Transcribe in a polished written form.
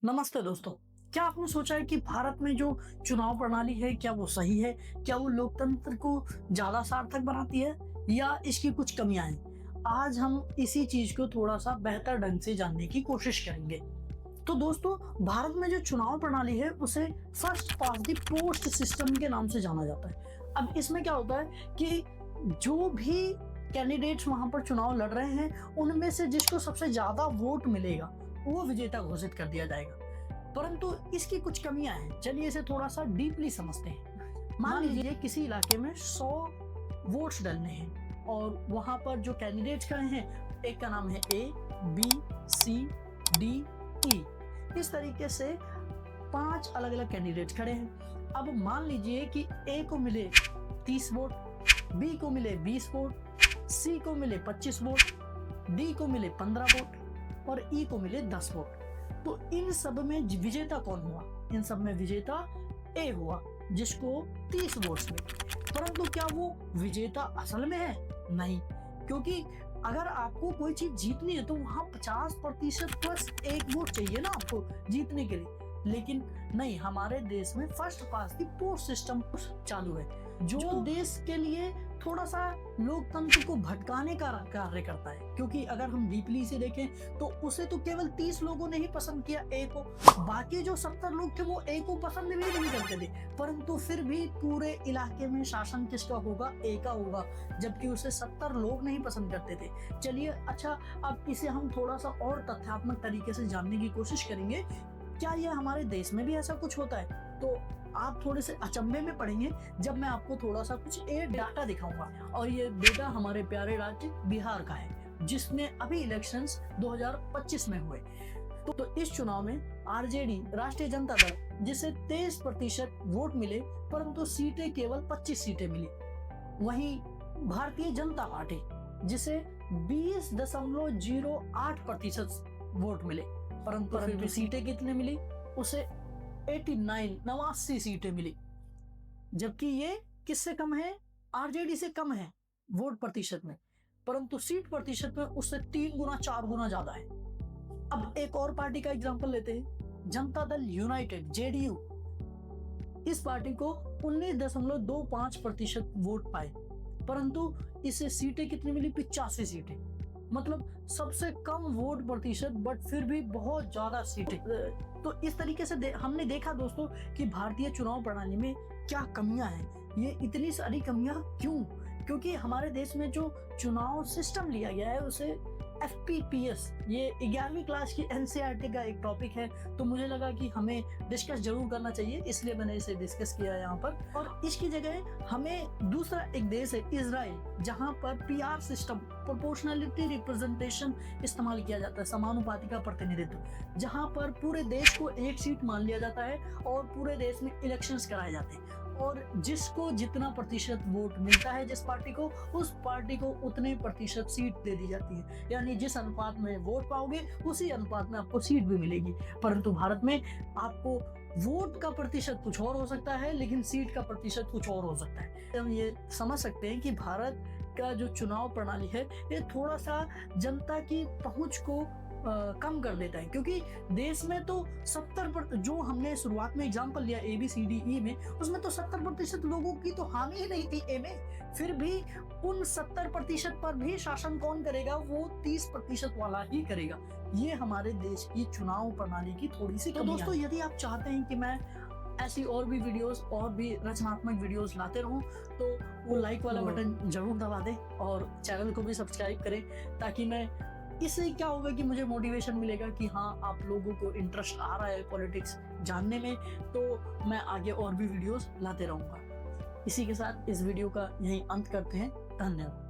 नमस्ते दोस्तों। क्या आपने सोचा है कि भारत में जो चुनाव प्रणाली है क्या वो सही है? क्या वो लोकतंत्र को ज्यादा सार्थक बनाती है या इसकी कुछ कमियां हैं? आज हम इसी चीज को थोड़ा सा बेहतर ढंग से जानने की कोशिश करेंगे। तो दोस्तों, भारत में जो चुनाव प्रणाली है उसे first pass the post system के नाम से जाना जाता है। अब इसमें क्या होता है कि जो भी कैंडिडेट्स वहां पर चुनाव लड़ रहे हैं उनमें से जिसको सबसे ज्यादा वोट मिलेगा वो विजेता घोषित कर दिया जाएगा। परंतु इसकी कुछ कमियां हैं, चलिए इसे थोड़ा सा डीपली समझते हैं। मान लीजिए किसी इलाके में 100 वोट्स डालने हैं और वहां पर जो कैंडिडेट्स खड़े हैं, एक का नाम है ए, बी, सी, डी, ई। इस तरीके से 5 अलग अलग कैंडिडेट्स खड़े हैं। अब मान लीजिए कि ए को मिले 30 वोट, बी को मिले 20 वोट, सी को मिले 25 वोट, डी को मिले 15 वोट और ई को मिले 10 वोट। तो इन सब में विजेता कौन हुआ? इन सब में विजेता ए हुआ जिसको 30 वोट्स मिले। परंतु क्या वो विजेता असल में है? नहीं, क्योंकि अगर आपको कोई चीज जीतनी है तो वहां 50% प्लस 1 वोट चाहिए ना आपको जीतने के लिए। लेकिन नहीं, हमारे देश में first pass the post system चालू है जो देश के लिए थोड़ा सा लोकतंत्र को भटकाने का कार्य करता है। क्योंकि अगर हम डीपली से देखें तो उसे तो केवल 30 लोगों ने ही पसंद किया ए को, बाकी जो 70 लोग थे वो ए को पसंद भी नहीं करते थे। परंतु फिर भी पूरे इलाके में शासन किसका होगा? ए का होगा, जबकि उसे 70 लोग नहीं पसंद करते थे। चलिए अच्छा, अब इसे हम थोड़ा सा और तथ्यात्मक तरीके से जानने की कोशिश करेंगे। क्या यह हमारे देश में भी ऐसा कुछ होता है? तो आप थोड़े से अचंभे में पड़ेंगे जब मैं आपको थोड़ा सा कुछ डाटा दिखाऊंगा। और ये डेटा हमारे प्यारे राज्य बिहार का है जिसमें अभी इलेक्शंस 2025 में हुए। तो इस चुनाव में आरजेडी राष्ट्रीय जनता दल जिसे 23% वोट मिले परंतु सीटें केवल 25 सीटें मिली। वहीं भारतीय जनता पार्टी जिसे 20.08% वोट मिले परंतु फिर भी सीटें कितने मिली? उसे 89 सीटें मिली। जबकि ये किससे कम है? आरजेडी से कम है वोट प्रतिशत में, परंतु सीट प्रतिशत में उससे 3 गुना 4 गुना ज्यादा है। अब एक और पार्टी का एग्जांपल लेते हैं, जनता दल यूनाइटेड जेडीयू। इस पार्टी को 19.25% वोट पाए परंतु इसे सीटें कितनी मिली? 85 सीटें। मतलब सबसे कम वोट प्रतिशत बट फिर भी बहुत ज्यादा सीटें। तो इस तरीके से हमने देखा दोस्तों कि भारतीय चुनाव प्रणाली में क्या कमियां हैं। ये इतनी सारी कमियां क्यों? क्योंकि हमारे देश में जो चुनाव सिस्टम लिया गया है उसे FPPS, ये 11वीं क्लास की NCERT का एक टॉपिक है, तो मुझे लगा कि हमें डिस्कस जरूर करना चाहिए, इसलिए मैंने इसे डिस्कस किया है यहाँ पर। और इसकी जगह हमें दूसरा एक देश है इजराइल, जहाँ पर PR सिस्टम, प्रोपोर्शनलिटी रिप्रेजेंटेशन इस्तेमाल किया जाता है, समानुपाती का प्रतिनिधित्व, जहाँ पर पूरे देश को एक सीट मान लिया जाता है और पूरे देश में इलेक्शंस कराए जाते हैं और जिसको जितना प्रतिशत वोट मिलता है जिस पार्टी को, उस पार्टी को उतने प्रतिशत सीट दे दी जाती है। यानी जिस अनुपात में वोट पाओगे उसी अनुपात में आपको सीट भी मिलेगी। परंतु भारत में आपको वोट का प्रतिशत कुछ और हो सकता है लेकिन सीट का प्रतिशत कुछ और हो सकता है। हम ये समझ सकते हैं कि भारत का जो चुनाव प्रणाली है ये थोड़ा सा जनता की पहुंच को कम कर देता है। क्योंकि देश में तो 70% जो हमने शुरुआत में एग्जांपल लिया ABCDE में, उसमें तो 70% लोगों की तो हामी ही नहीं थी ए में। फिर भी उन 70% पर भी शासन कौन करेगा? वो 30% वाला ही करेगा। ये हमारे देश की चुनाव प्रणाली की थोड़ी सी कमी है। दोस्तों, यदि आप चाहते हैं कि मैं ऐसी और भी वीडियोस और भी रचनात्मक वीडियोस लाते रहूं तो वो लाइक वाला बटन जरूर दबा दें और चैनल को भी सब्सक्राइब करें, ताकि मैं इससे क्या होगा कि मुझे मोटिवेशन मिलेगा कि हाँ, आप लोगों को इंटरेस्ट आ रहा है पॉलिटिक्स जानने में, तो मैं आगे और भी वीडियोस लाते रहूंगा। इसी के साथ इस वीडियो का यही अंत करते हैं। धन्यवाद।